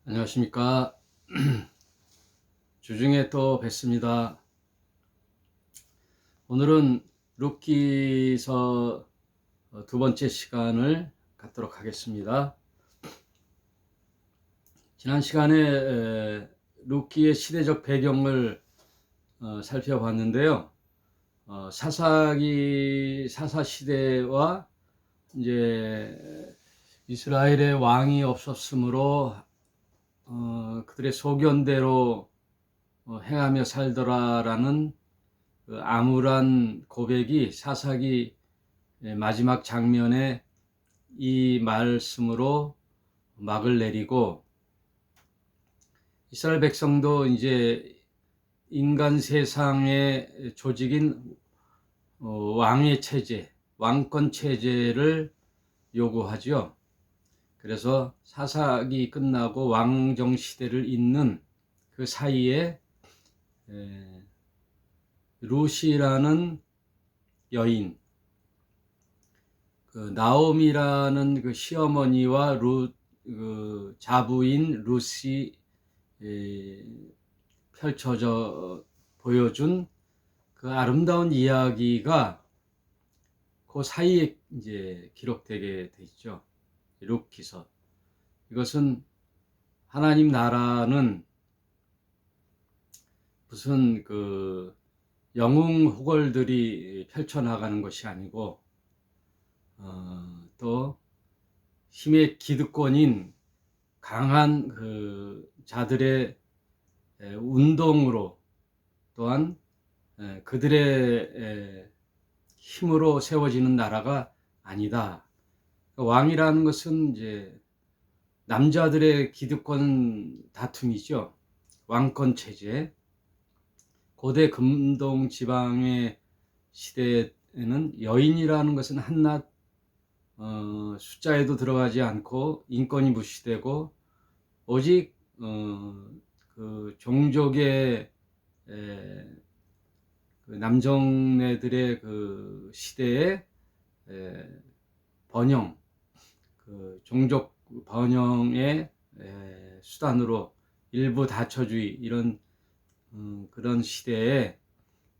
안녕하십니까. 주중에 또 뵙습니다. 오늘은 룻기서 두 번째 시간을 갖도록 하겠습니다. 지난 시간에 룻기의 시대적 배경을 살펴봤는데요. 사사 시대와 이제 이스라엘의 왕이 없었으므로 그들의 소견대로 행하며 살더라라는 그 암울한 고백이 사사기 마지막 장면에 이 말씀으로 막을 내리고, 이스라엘 백성도 이제 인간 세상의 조직인 왕의 체제, 왕권 체제를 요구하죠. 그래서 사사기 끝나고 왕정 시대를 잇는 그 사이에 룻이라는 여인, 그 나옴이라는 그 시어머니와 그 자부인 룻이 펼쳐져 보여준 그 아름다운 이야기가 그 사이에 이제 기록되게 돼 있죠. 룻기서. 이것은 하나님 나라는 무슨 그 영웅 호걸들이 펼쳐나가는 것이 아니고, 또 힘의 기득권인 강한 그 자들의 운동으로, 또한 그들의 힘으로 세워지는 나라가 아니다. 왕이라는 것은 이제 남자들의 기득권 다툼이죠. 왕권 체제. 고대 금동 지방의 시대에는 여인이라는 것은 한낱 숫자에도 들어가지 않고 인권이 무시되고, 오직 그 종족의 그 남정네들의 그 시대의 번영, 그 종족 번영의 수단으로 일부 다처주의, 이런 그런 시대에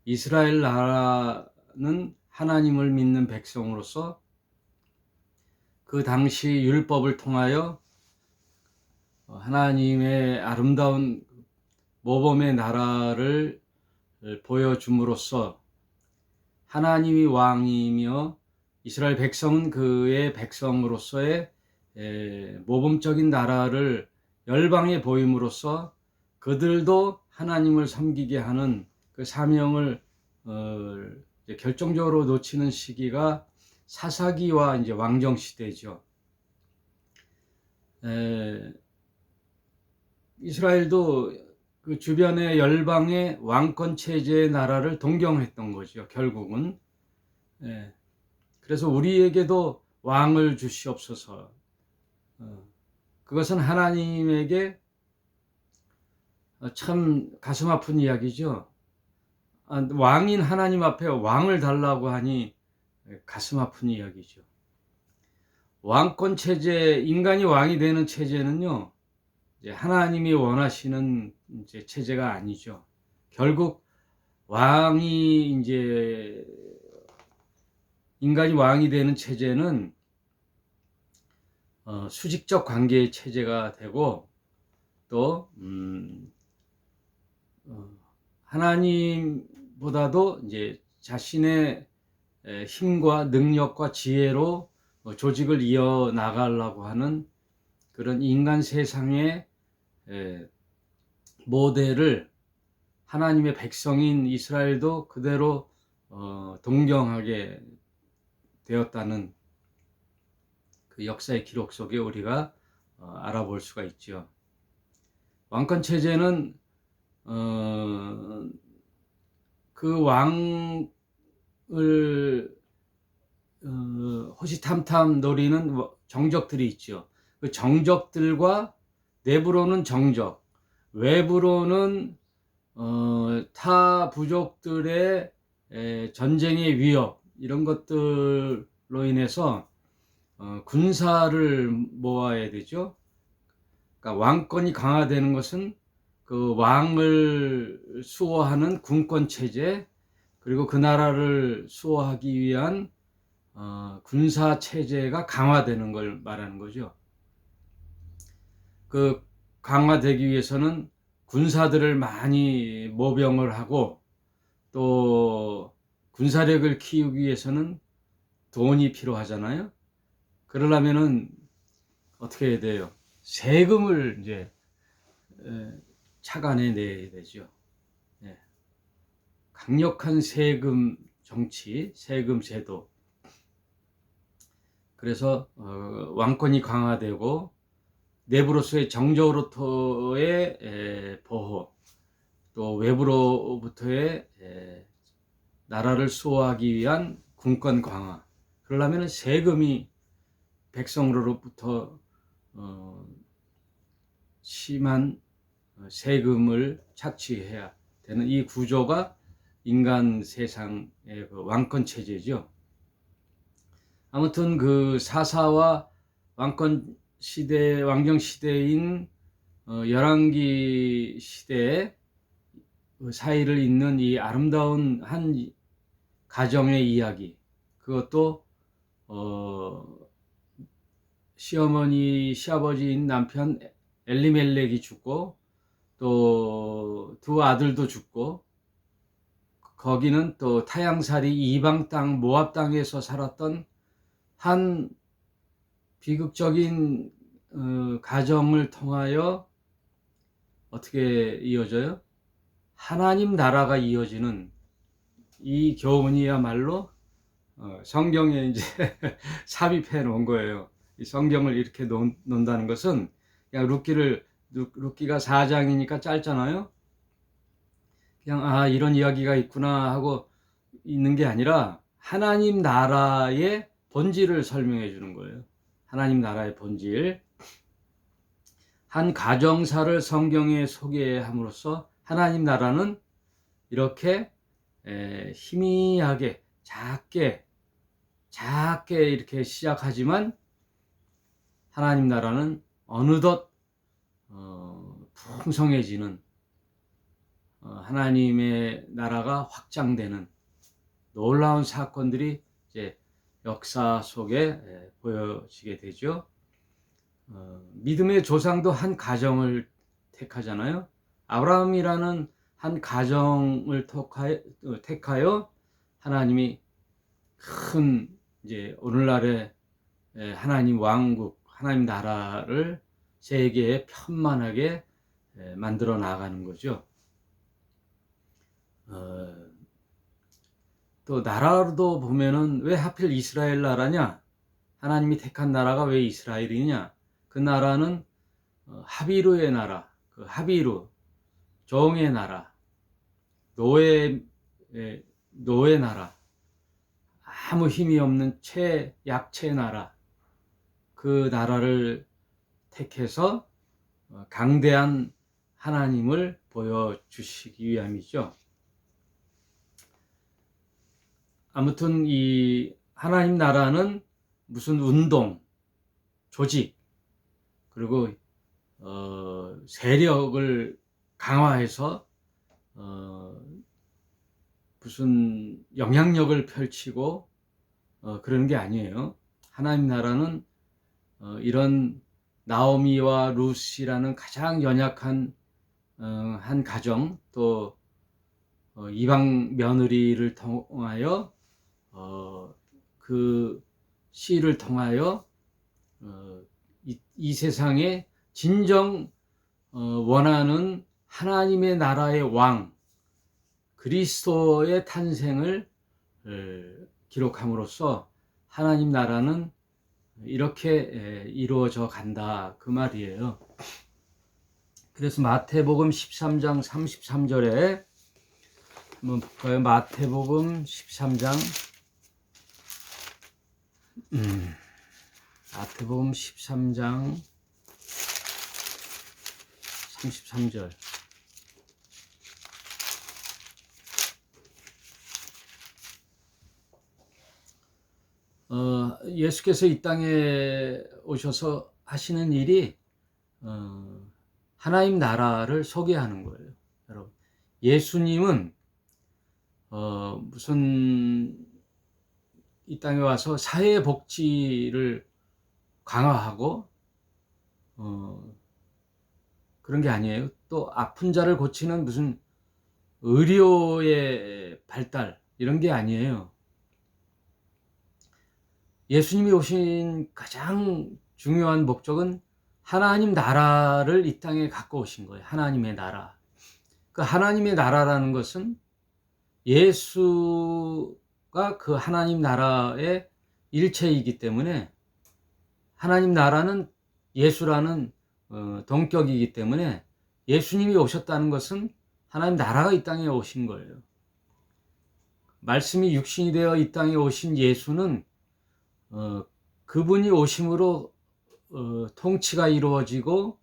이스라엘 나라는 하나님을 믿는 백성으로서 그 당시 율법을 통하여 하나님의 아름다운 모범의 나라를 보여줌으로써 하나님이 왕이며 이스라엘 백성은 그의 백성으로서의 모범적인 나라를 열방에 보임으로써 그들도 하나님을 섬기게 하는 그 사명을 결정적으로 놓치는 시기가 사사기와 이제 왕정 시대죠. 이스라엘도 그 주변의 열방의 왕권 체제의 나라를 동경했던 거죠. 결국은. 그래서 우리에게도 왕을 주시옵소서. 그것은 하나님에게 참 가슴 아픈 이야기죠. 왕인 하나님 앞에 왕을 달라고 하니 가슴 아픈 이야기죠. 왕권 체제, 인간이 왕이 되는 체제는요, 이제 하나님이 원하시는 이제 체제가 아니죠. 결국 왕이 이제 인간이 왕이 되는 체제는 수직적 관계의 체제가 되고, 또 하나님보다도 이제 자신의 힘과 능력과 지혜로 조직을 이어 나가려고 하는 그런 인간 세상의 모델을 하나님의 백성인 이스라엘도 그대로 동경하게 되었다는 그 역사의 기록 속에 우리가 알아볼 수가 있죠. 왕권 체제는 그 왕을 호시탐탐 노리는 정적들이 있죠. 그 정적들과 내부로는 정적, 외부로는 타 부족들의 전쟁의 위협, 이런 것들로 인해서 군사를 모아야 되죠. 그러니까 왕권이 강화되는 것은 그 왕을 수호하는 군권 체제, 그리고 그 나라를 수호하기 위한 군사 체제가 강화되는 걸 말하는 거죠. 그 강화되기 위해서는 군사들을 많이 모병을 하고, 또 군사력을 키우기 위해서는 돈이 필요하잖아요. 그러려면은 어떻게 해야 돼요? 세금을 이제 차관해 내야 되죠. 예. 강력한 세금 정치, 세금 제도. 그래서 왕권이 강화되고, 내부로서의 정적으로부터의 보호, 또 외부로부터의 나라를 수호하기 위한 군권 강화. 그러려면 세금이 백성으로부터 심한 세금을 착취해야 되는 이 구조가 인간 세상의 그 왕권 체제죠. 아무튼 그 사사와 왕권 시대, 왕정 시대인 열왕기 시대의 그 사이를 잇는 이 아름다운 한 가정의 이야기, 그것도 시어머니, 시아버지인 남편 엘리멜렉이 죽고, 또 두 아들도 죽고, 거기는 또 타향살이 이방 땅 모압 땅에서 살았던 한 비극적인 가정을 통하여 어떻게 이어져요? 하나님 나라가 이어지는 이 교훈이야말로 성경에 이제 삽입해 놓은 거예요. 이 성경을 이렇게 놓는다는 것은 그냥 룻기가 4장이니까 짧잖아요. 그냥 이런 이야기가 있구나 하고 있는 게 아니라 하나님 나라의 본질을 설명해 주는 거예요. 하나님 나라의 본질. 한 가정사를 성경에 소개함으로써 하나님 나라는 이렇게 희미하게 작게 이렇게 시작하지만, 하나님 나라는 어느덧 풍성해지는, 하나님의 나라가 확장되는 놀라운 사건들이 이제 역사 속에 보여지게 되죠. 믿음의 조상도 한 가정을 택하잖아요. 아브라함이라는 한 가정을 택하여 하나님이 큰 이제 오늘날의 하나님 왕국, 하나님 나라를 세계에 편만하게 만들어 나가는 거죠. 또 나라도 보면은 왜 하필 이스라엘 나라냐? 하나님이 택한 나라가 왜 이스라엘이냐? 그 나라는 하비루의 나라, 그 하비루, 종의 나라, 노예 나라, 아무 힘이 없는 약체 나라, 그 나라를 택해서 강대한 하나님을 보여주시기 위함이죠. 아무튼 이 하나님 나라는 무슨 운동, 조직, 그리고 세력을 강화해서 무슨 영향력을 펼치고 그러는 게 아니에요. 하나님 나라는 이런 나오미와 룻이라는 가장 연약한 한 가정, 또 이방 며느리를 통하여 그 시를 통하여 이 세상에 진정 원하는 하나님의 나라의 왕 그리스도의 탄생을 기록함으로써 하나님 나라는 이렇게 이루어져 간다, 그 말이에요. 그래서 마태복음 13장 33절에 한번 볼까요? 마태복음 13장 마태복음 13장 33절. 예수께서 이 땅에 오셔서 하시는 일이 하나님 나라를 소개하는 거예요. 여러분, 예수님은 무슨 이 땅에 와서 사회복지를 강화하고 그런 게 아니에요. 또 아픈 자를 고치는 무슨 의료의 발달 이런 게 아니에요. 예수님이 오신 가장 중요한 목적은 하나님 나라를 이 땅에 갖고 오신 거예요. 하나님의 나라. 그 하나님의 나라라는 것은 예수가 그 하나님 나라의 일체이기 때문에, 하나님 나라는 예수라는 동격이기 때문에 예수님이 오셨다는 것은 하나님 나라가 이 땅에 오신 거예요. 말씀이 육신이 되어 이 땅에 오신 예수는 그분이 오심으로 통치가 이루어지고,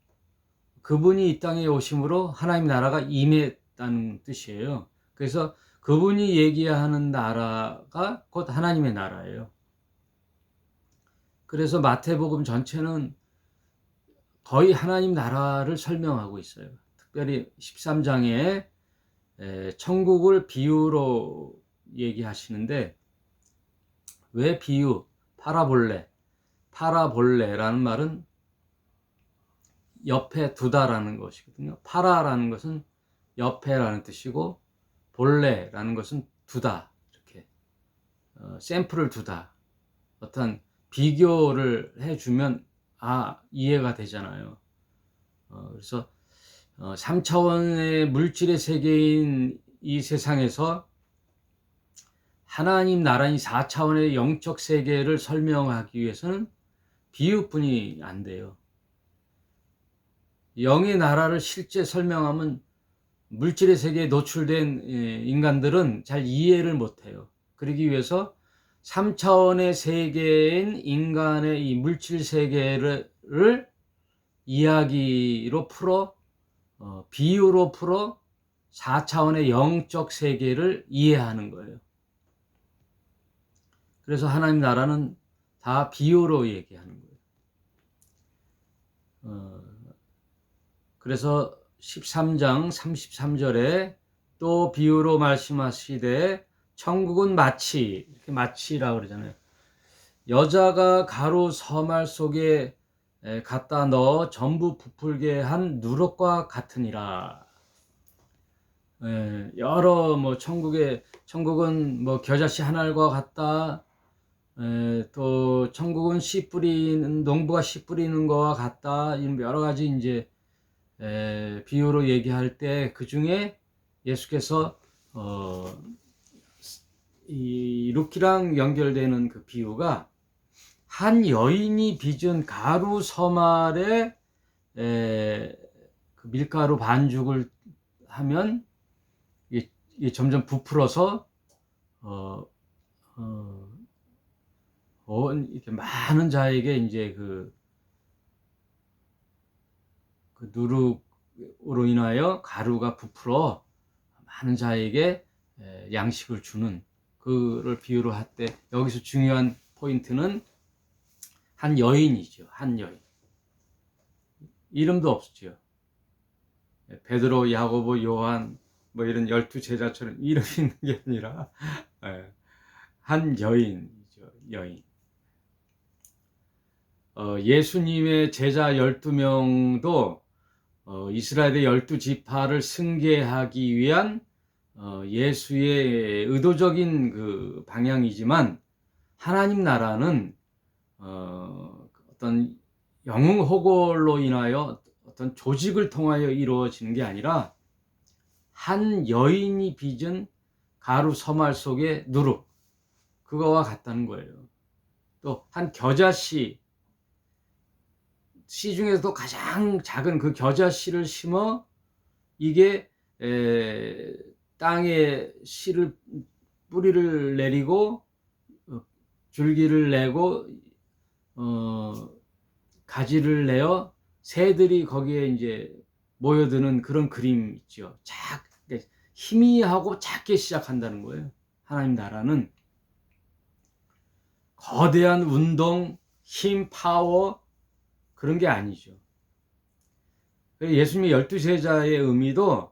그분이 이 땅에 오심으로 하나님 나라가 임했다는 뜻이에요. 그래서 그분이 얘기하는 나라가 곧 하나님의 나라예요. 그래서 마태복음 전체는 거의 하나님 나라를 설명하고 있어요. 특별히 13장에 천국을 비유로 얘기하시는데, 왜 비유? 파라볼레라는 말은 옆에 두다라는 것이거든요. 파라라는 것은 옆에라는 뜻이고, 볼레라는 것은 두다, 이렇게 샘플을 두다, 어떤 비교를 해주면 이해가 되잖아요. 그래서 3차원의 물질의 세계인 이 세상에서 하나님 나라인 4차원의 영적 세계를 설명하기 위해서는 비유뿐이 안 돼요. 영의 나라를 실제 설명하면 물질의 세계에 노출된 인간들은 잘 이해를 못해요. 그러기 위해서 3차원의 세계인 인간의 이 물질 세계를 이야기로 풀어, 비유로 풀어 4차원의 영적 세계를 이해하는 거예요. 그래서 하나님 나라는 다 비유로 얘기하는 거예요. 그래서 13장 33절에 또 비유로 말씀하시되 천국은 마치, 이렇게 마치라고 그러잖아요. 여자가 가루 서말 속에 갖다 넣어 전부 부풀게 한 누룩과 같으니라. 여러 천국은 겨자씨 한 알과 같다. 또 천국은 농부가 씨 뿌리는 거와 같다. 이런 여러 가지 이제 비유로 얘기할 때, 그 중에 예수께서 이 루키랑 연결되는 그 비유가, 한 여인이 빚은 가루 서말에 그 밀가루 반죽을 하면 이게 점점 부풀어서 이렇게 많은 자에게 이제 그 누룩으로 인하여 가루가 부풀어 많은 자에게 양식을 주는, 그를 비유로 할 때 여기서 중요한 포인트는 한 여인이죠. 한 여인. 이름도 없죠. 베드로, 야고보, 요한 이런 12제자처럼 이름이 있는 게 아니라 한 여인이죠. 여인. 예수님의 제자 12명도 이스라엘의 12지파를 승계하기 위한 예수의 의도적인 그 방향이지만, 하나님 나라는 어떤 영웅 호걸로 인하여 어떤 조직을 통하여 이루어지는 게 아니라, 한 여인이 빚은 가루 서말 속의 누룩, 그거와 같다는 거예요. 또 한 겨자씨, 씨 중에서도 가장 작은 그 겨자씨를 심어 이게 땅에 씨를 뿌리를 내리고 줄기를 내고 가지를 내어 새들이 거기에 이제 모여드는 그런 그림 있죠. 희미하고 작게 시작한다는 거예요. 하나님 나라는 거대한 운동, 힘, 파워, 그런 게 아니죠. 예수님의 12제자의 의미도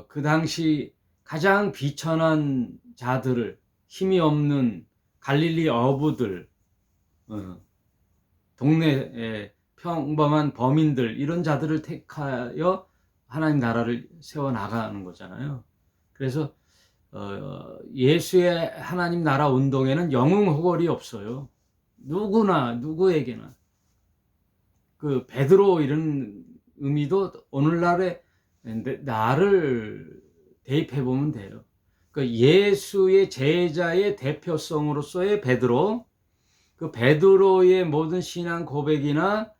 그 당시 가장 비천한 자들을, 힘이 없는 갈릴리 어부들, 동네에 평범한 범인들, 이런 자들을 택하여 하나님 나라를 세워나가는 거잖아요. 그래서 예수의 하나님 나라 운동에는 영웅호걸이 없어요. 누구나, 누구에게나. 그 베드로 이런 의미도 오늘날에 나를 대입해 보면 돼요. 그 예수의 제자의 대표성으로서의 베드로, 그 베드로의 모든 신앙 고백이나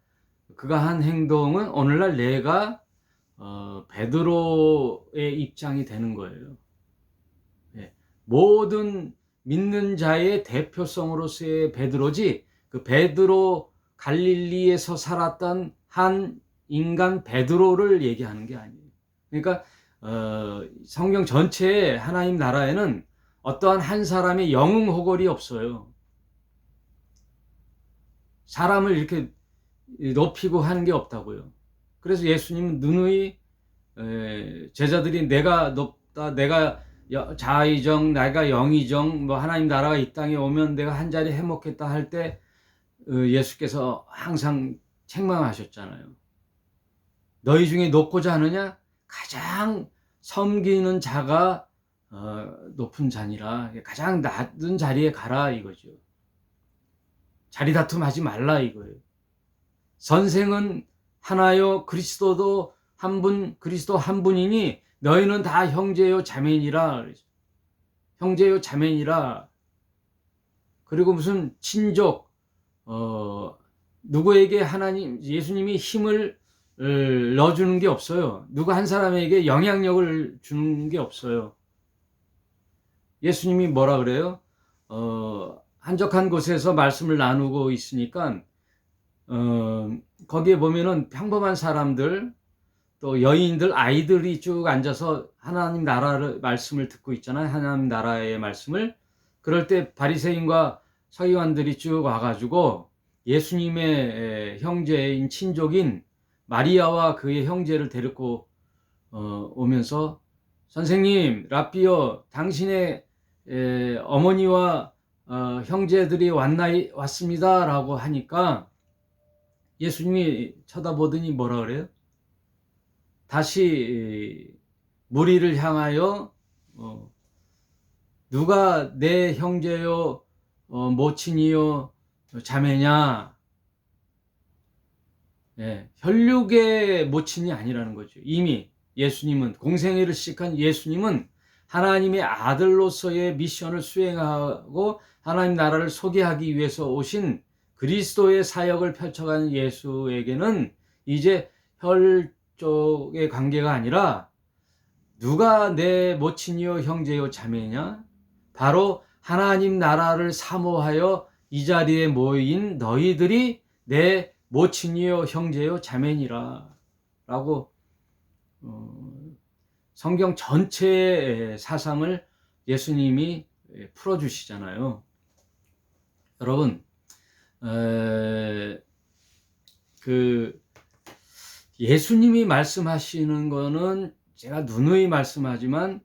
그가 한 행동은 오늘날 내가 베드로의 입장이 되는 거예요. 예. 모든 믿는 자의 대표성으로서의 베드로지, 그 베드로 갈릴리에서 살았던 한 인간 베드로를 얘기하는 게 아니에요. 그러니까 성경 전체에 하나님 나라에는 어떠한 한 사람의 영웅호걸이 없어요. 사람을 이렇게 높이고 하는 게 없다고요. 그래서 예수님은 누누이 제자들이 내가 높다, 내가 자의정, 내가 영의정, 뭐 하나님 나라가 이 땅에 오면 내가 한 자리 해먹겠다 할 때 예수께서 항상 책망하셨잖아요. 너희 중에 높고자 하느냐? 가장 섬기는 자가 높은 자니라. 가장 낮은 자리에 가라 이거죠. 자리 다툼하지 말라 이거예요. 선생은 하나요, 그리스도도 한 분, 그리스도 한 분이니 너희는 다 형제요 자매니라. 형제요 자매니라. 그리고 무슨 친족, 누구에게 하나님, 예수님이 힘을 넣어주는 게 없어요. 누구 한 사람에게 영향력을 주는 게 없어요. 예수님이 뭐라 그래요? 한적한 곳에서 말씀을 나누고 있으니까 거기에 보면은 평범한 사람들, 또 여인들, 아이들이 쭉 앉아서 하나님 나라를 말씀을 듣고 있잖아요. 하나님 나라의 말씀을. 그럴 때 바리새인과 서기관들이 쭉 와가지고 예수님의 형제인 친족인 마리아와 그의 형제를 데리고 오면서 선생님, 랍비여, 당신의 어머니와 형제들이 왔습니다 라고 하니까 예수님이 쳐다보더니 뭐라 그래요? 다시 무리를 향하여 누가 내 형제요, 모친이요, 자매냐? 예, 혈육의 모친이 아니라는 거죠. 이미 예수님은, 공생애를 시작한 예수님은 하나님의 아들로서의 미션을 수행하고 하나님 나라를 소개하기 위해서 오신 그리스도의 사역을 펼쳐가는 예수에게는 이제 혈족의 관계가 아니라 누가 내 모친이요 형제요 자매냐? 바로 하나님 나라를 사모하여 이 자리에 모인 너희들이 내 모친이요 형제요 자매니라 라고 성경 전체의 사상을 예수님이 풀어주시잖아요. 여러분, 그 예수님이 말씀하시는 거는 제가 누누이 말씀하지만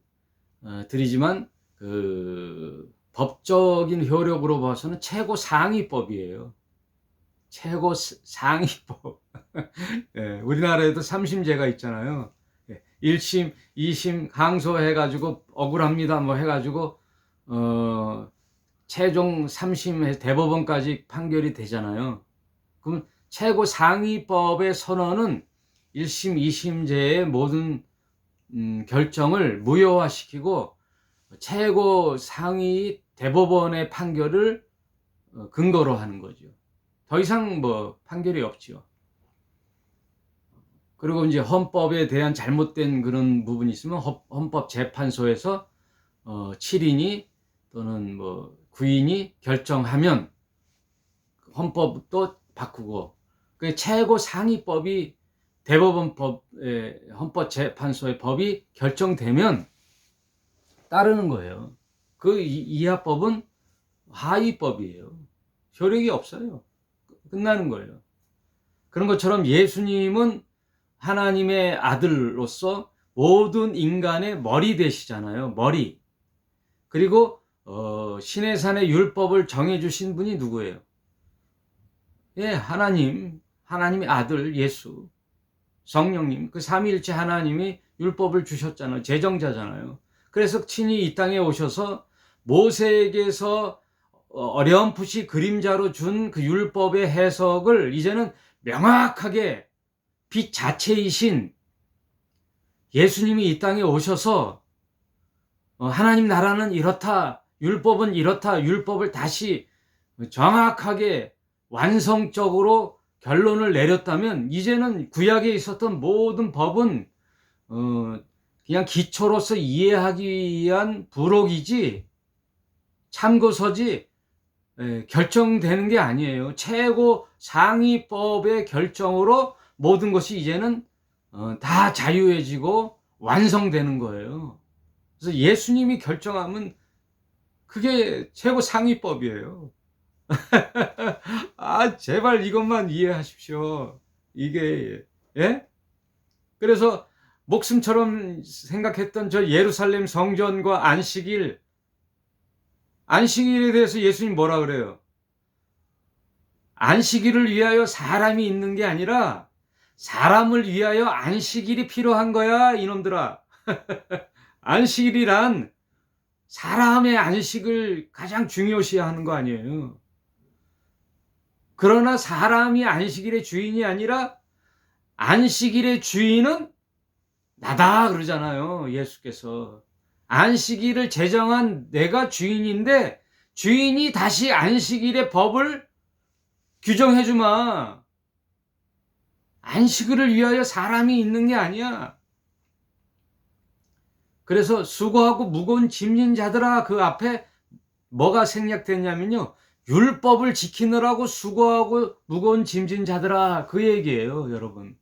드리지만 그 법적인 효력으로 봐서는 최고 상위법이에요. 최고 상위법. 예, 우리나라에도 3심제가 있잖아요. 1심, 2심 항소해가지고 억울합니다 뭐 해가지고 최종 3심 대법원까지 판결이 되잖아요. 그럼 최고 상위법의 선언은 1심, 2심제의 모든 결정을 무효화시키고 최고 상위 대법원의 판결을 근거로 하는 거죠. 더 이상 뭐 판결이 없죠. 그리고 이제 헌법에 대한 잘못된 그런 부분이 있으면 헌법재판소에서 7인이 또는 뭐 9인이 결정하면 헌법도 바꾸고, 그 최고 상위법이 대법원법, 헌법재판소의 법이 결정되면 따르는 거예요. 그 이하법은 하위법이에요. 효력이 없어요. 끝나는 거예요. 그런 것처럼 예수님은 하나님의 아들로서 모든 인간의 머리 되시잖아요. 머리. 그리고 신의 산의 율법을 정해주신 분이 누구예요? 예, 하나님의 아들 예수, 성령님, 그 삼위일체 하나님이 율법을 주셨잖아요. 제정자잖아요. 그래서 친히 이 땅에 오셔서 모세에게서 어렴풋이 그림자로 준 그 율법의 해석을 이제는 명확하게 빛 자체이신 예수님이 이 땅에 오셔서 하나님 나라는 이렇다, 율법은 이렇다, 율법을 다시 정확하게 완성적으로 결론을 내렸다면 이제는 구약에 있었던 모든 법은 그냥 기초로서 이해하기 위한 부록이지 참고서지 결정되는 게 아니에요. 최고 상위법의 결정으로 모든 것이 이제는 다 자유해지고 완성되는 거예요. 그래서 예수님이 결정하면 그게 최고 상위법이에요. 아, 제발 이것만 이해하십시오. 이게, 예? 그래서 목숨처럼 생각했던 저 예루살렘 성전과 안식일에 대해서 예수님 뭐라 그래요? 안식일을 위하여 사람이 있는 게 아니라 사람을 위하여 안식일이 필요한 거야, 이놈들아. 안식일이란 사람의 안식을 가장 중요시하는 거 아니에요. 그러나 사람이 안식일의 주인이 아니라 안식일의 주인은 나다 그러잖아요. 예수께서. 안식일을 제정한 내가 주인인데 주인이 다시 안식일의 법을 규정해 주마. 안식일을 위하여 사람이 있는 게 아니야. 그래서 수고하고 무거운 짐진 자들아, 그 앞에 뭐가 생략됐냐면요, 율법을 지키느라고 수고하고 무거운 짐진 자들아, 그 얘기예요, 여러분.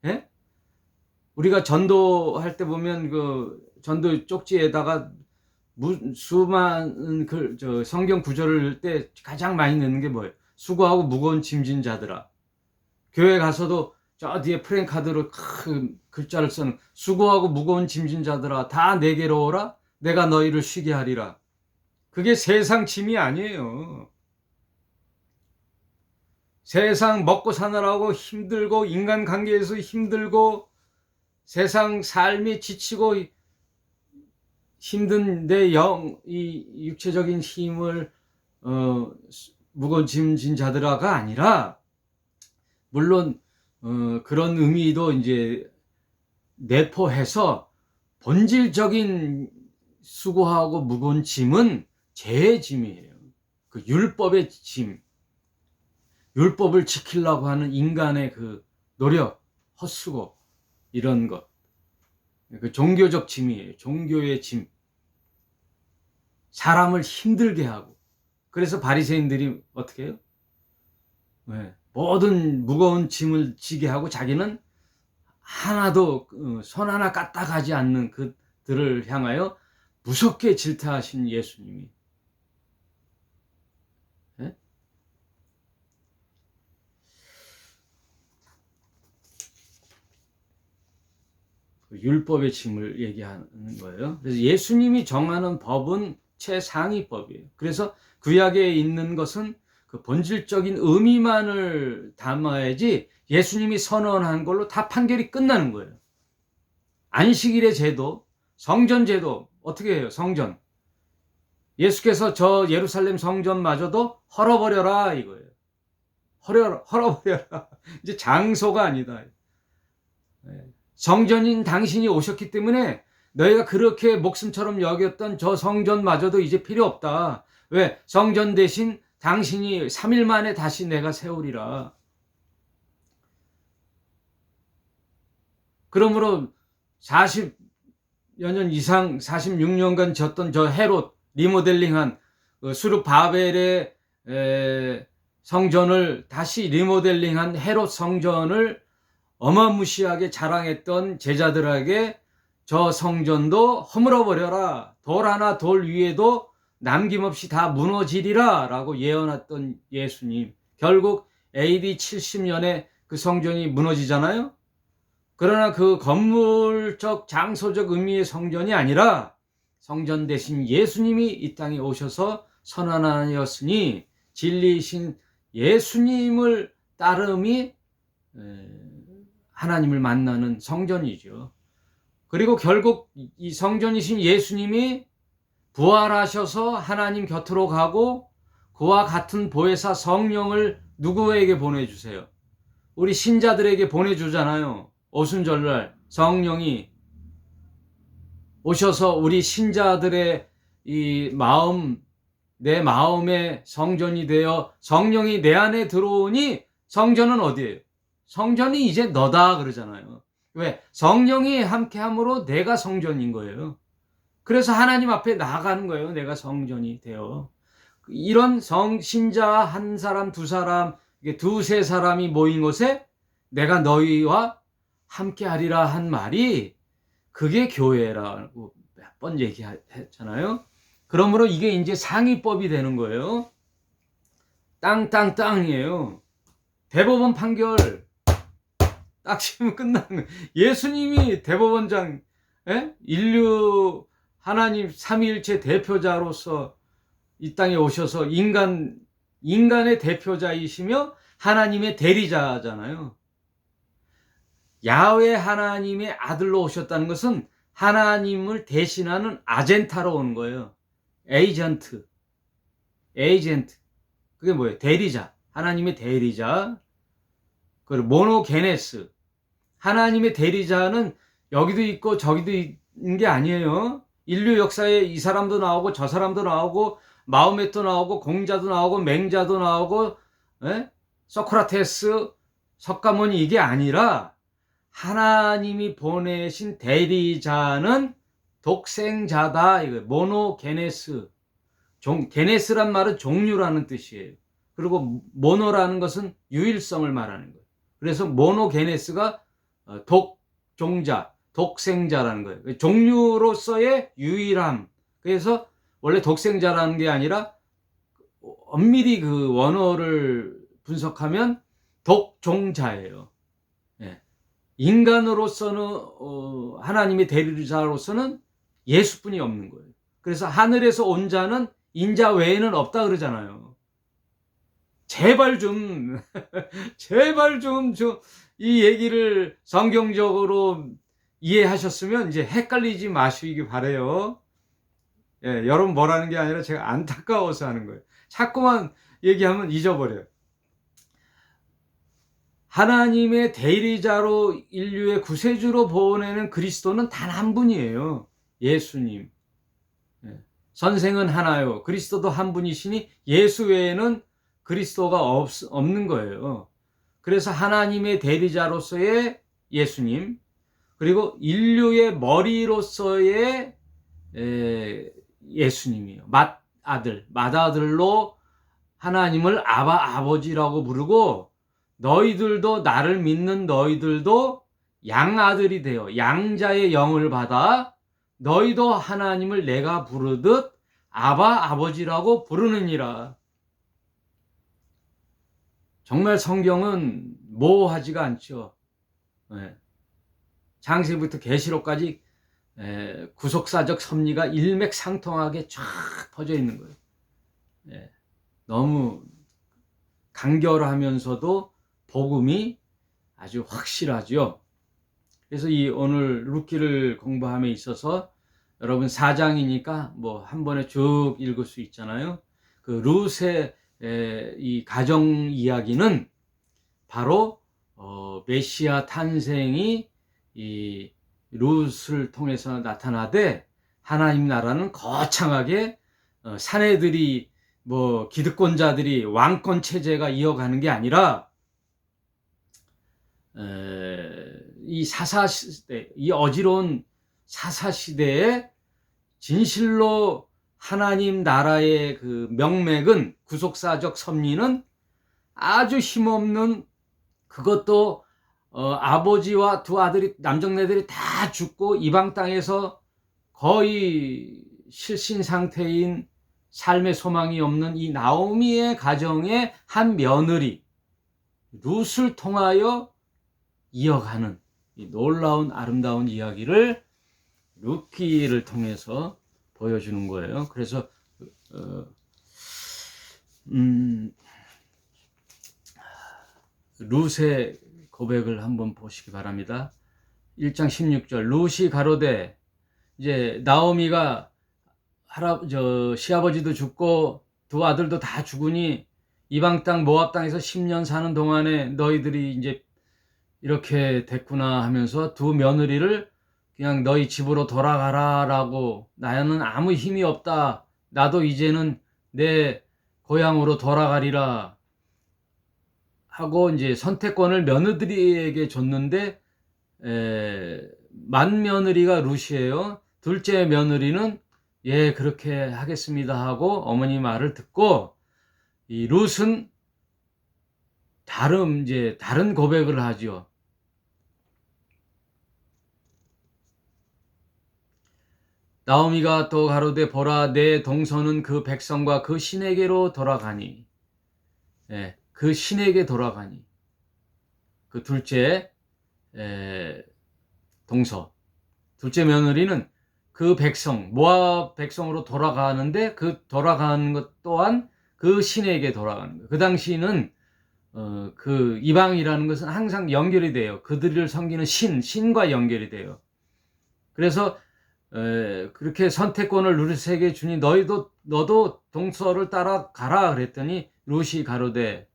예? 우리가 전도할 때 보면 그 전도 쪽지에다가 수많은 성경 구절을 때 가장 많이 넣는 게 뭐예요? 수고하고 무거운 짐진 자들아. 교회 가서도 저 뒤에 프랭카드로 큰 글자를 쓰는 수고하고 무거운 짐진 자들아, 다 내게로 오라, 내가 너희를 쉬게 하리라. 그게 세상 짐이 아니에요. 세상 먹고 사느라고 힘들고 인간관계에서 힘들고 세상 삶이 지치고 힘든데 이 육체적인 힘을 무거운 짐진 자들아가 아니라, 물론 그런 의미도 이제 내포해서 본질적인 수고하고 무거운 짐은 죄의 짐이에요. 그 율법의 짐, 율법을 지키려고 하는 인간의 그 노력, 헛수고, 이런 것, 그 종교적 짐이에요. 종교의 짐, 사람을 힘들게 하고. 그래서 바리새인들이 어떻게 해요? 네. 모든 무거운 짐을 지게 하고 자기는 하나도 손 하나 까딱하지 않는 그들을 향하여 무섭게 질타하신 예수님이, 네? 율법의 짐을 얘기하는 거예요. 그래서 예수님이 정하는 법은 최상위법이에요. 그래서 구약에 있는 것은 그 본질적인 의미만을 담아야지 예수님이 선언한 걸로 다 판결이 끝나는 거예요. 안식일의 제도, 성전 제도 어떻게 해요? 성전. 예수께서 저 예루살렘 성전마저도 헐어버려라 이거예요. 헐어버려라. 이제 장소가 아니다. 성전인 당신이 오셨기 때문에 너희가 그렇게 목숨처럼 여겼던 저 성전마저도 이제 필요 없다. 왜? 성전 대신 당신이 3일 만에 다시 내가 세우리라. 그러므로 40여 년 이상 46년간 졌던 저 헤롯 리모델링한 수르 바벨의 성전을 다시 리모델링한 헤롯 성전을 어마무시하게 자랑했던 제자들에게 저 성전도 허물어버려라. 돌 하나 돌 위에도 남김없이 다 무너지리라 라고 예언했던 예수님. 결국 AD 70년에 그 성전이 무너지잖아요. 그러나 그 건물적 장소적 의미의 성전이 아니라 성전 대신 예수님이 이 땅에 오셔서 선언하였으니 진리이신 예수님을 따름이 하나님을 만나는 성전이죠. 그리고 결국 이 성전이신 예수님이 부활하셔서 하나님 곁으로 가고 그와 같은 보혜사 성령을 누구에게 보내주세요? 우리 신자들에게 보내주잖아요. 오순절날 성령이 오셔서 우리 신자들의 이 마음, 내 마음의 성전이 되어 성령이 내 안에 들어오니 성전은 어디예요? 성전이 이제 너다 그러잖아요. 왜? 성령이 함께함으로 내가 성전인 거예요. 그래서 하나님 앞에 나아가는 거예요. 내가 성전이 되어. 이런 신자 한 사람, 두 사람, 두세 사람이 모인 곳에 내가 너희와 함께하리라 한 말이 그게 교회라고 몇 번 얘기했잖아요. 그러므로 이게 이제 상위법이 되는 거예요. 땅이에요. 대법원 판결 딱 치면 끝나는 거예요. 예수님이 대법원장, 인류 하나님 삼위일체 대표자로서 이 땅에 오셔서 인간의 대표자이시며 하나님의 대리자잖아요. 야훼 하나님의 아들로 오셨다는 것은 하나님을 대신하는 아젠타로 오는 거예요. 에이전트. 그게 뭐예요? 대리자. 하나님의 대리자. 그리고 모노게네스. 하나님의 대리자는 여기도 있고 저기도 있는 게 아니에요. 인류 역사에 이 사람도 나오고 저 사람도 나오고 마호메도 나오고 공자도 나오고 맹자도 나오고 소크라테스, 석가모니 이게 아니라 하나님이 보내신 대리자는 독생자다. 이거 모노게네스. 게네스란 말은 종류라는 뜻이에요. 그리고 모노라는 것은 유일성을 말하는 거예요. 그래서 모노게네스가 독종자, 독생자라는 거예요. 종류로서의 유일함. 그래서 원래 독생자라는 게 아니라 엄밀히 그 원어를 분석하면 독종자예요. 인간으로서는 하나님의 대리자로서는 예수뿐이 없는 거예요. 그래서 하늘에서 온 자는 인자 외에는 없다 그러잖아요. 제발 좀 이 얘기를 성경적으로 이해하셨으면 이제 헷갈리지 마시기 바래요. 여러분 뭐라는 게 아니라 제가 안타까워서 하는 거예요. 자꾸만 얘기하면 잊어버려요. 하나님의 대리자로 인류의 구세주로 보내는 그리스도는 단 한 분이에요. 예수님. 선생은 하나요. 그리스도도 한 분이시니 예수 외에는 그리스도가 없는 거예요. 그래서 하나님의 대리자로서의 예수님, 그리고 인류의 머리로서의 예수님이에요. 맏아들로 하나님을 아버지라고 부르고, 너희들도 나를 믿는 너희들도 양아들이 되어 양자의 영을 받아 너희도 하나님을 내가 부르듯 아버지라고 부르느니라. 정말 성경은 모호하지가 않죠. 창세기부터 계시록까지 구속사적 섭리가 일맥상통하게 쫙 퍼져 있는 거예요. 너무 간결하면서도 복음이 아주 확실하죠. 그래서 이 오늘 룻기를 공부함에 있어서 여러분 4장이니까 뭐 한 번에 쭉 읽을 수 있잖아요. 그 룻의 이 가정 이야기는 바로 메시아 탄생이 이 룻을 통해서 나타나되, 하나님 나라는 거창하게 사내들이 뭐 기득권자들이 왕권 체제가 이어가는 게 아니라 이 사사시대, 이 어지러운 사사시대에 진실로 하나님 나라의 그 명맥은, 구속사적 섭리는 아주 힘없는, 그것도 아버지와 두 아들이, 남정네들이 다 죽고 이방 땅에서 거의 실신 상태인, 삶의 소망이 없는 이 나오미의 가정의 한 며느리 룻을 통하여 이어가는 이 놀라운 아름다운 이야기를 루키를 통해서 보여주는 거예요. 그래서 룻의 고백을 한번 보시기 바랍니다. 1장 16절 룻이 가로되, 이제 나오미가 시아버지도 죽고 두 아들도 다 죽으니 이방 땅 모압 땅에서 10년 사는 동안에 너희들이 이제 이렇게 됐구나 하면서 두 며느리를 그냥 너희 집으로 돌아가라 라고, 나는 아무 힘이 없다, 나도 이제는 내 고향으로 돌아가리라 하고 이제 선택권을 며느리에게 줬는데, 맏며느리가 룻이에요. 둘째 며느리는 예 그렇게 하겠습니다 하고 어머니 말을 듣고, 이 룻은 다른 고백을 하죠. 나오미가 또 가로되, 보라 내 동서는 그 백성과 그 신에게로 돌아가니, 그 신에게 돌아가니, 그 둘째 동서, 둘째 며느리는 그 백성, 모압 백성으로 돌아가는데, 그 돌아가는 것 또한 그 신에게 돌아가는 거예요. 그 당시는 그 이방이라는 것은 항상 연결이 돼요. 그들을 섬기는 신과 연결이 돼요. 그래서 그렇게 선택권을 룻에게 주니 너도 동서를 따라가라 그랬더니, 룻이 가로되,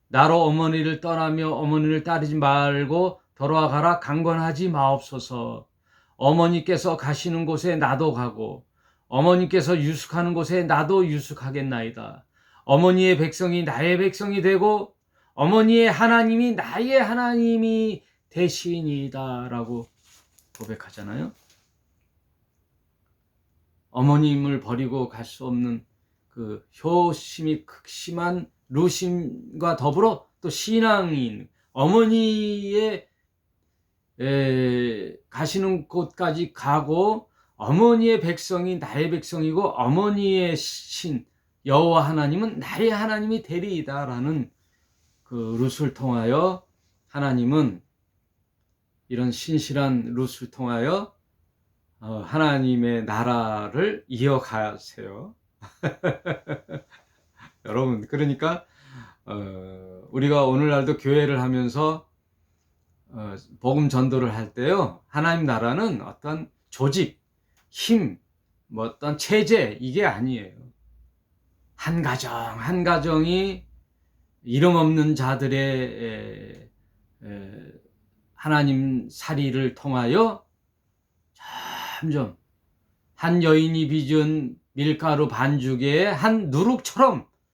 나로 어머니를 떠나며 어머니를 따르지 말고 돌아가라 강권하지 마옵소서. 어머니께서 가시는 곳에 나도 가고 어머니께서 유숙하는 곳에 나도 유숙하겠나이다. 어머니의 백성이 나의 백성이 되고 어머니의 하나님이 나의 하나님이 되시니이다 라고 고백하잖아요. 어머님을 버리고 갈 수 없는 그 효심이 극심한 룻임과 더불어 또 신앙인, 어머니의 가시는 곳까지 가고 어머니의 백성이 나의 백성이고 어머니의 신 여호와 하나님은 나의 하나님이 되리이다 라는 그 룻을 통하여, 하나님은 이런 신실한 룻을 통하여 하나님의 나라를 이어가세요. 여러분, 그러니까 우리가 오늘날도 교회를 하면서 복음 전도를 할 때요, 하나님 나라는 어떤 조직, 힘, 뭐 어떤 체제, 이게 아니에요. 한 가정이 이름 없는 자들의 하나님 살이를 통하여 점점 한 여인이 빚은 밀가루 반죽에 한 누룩처럼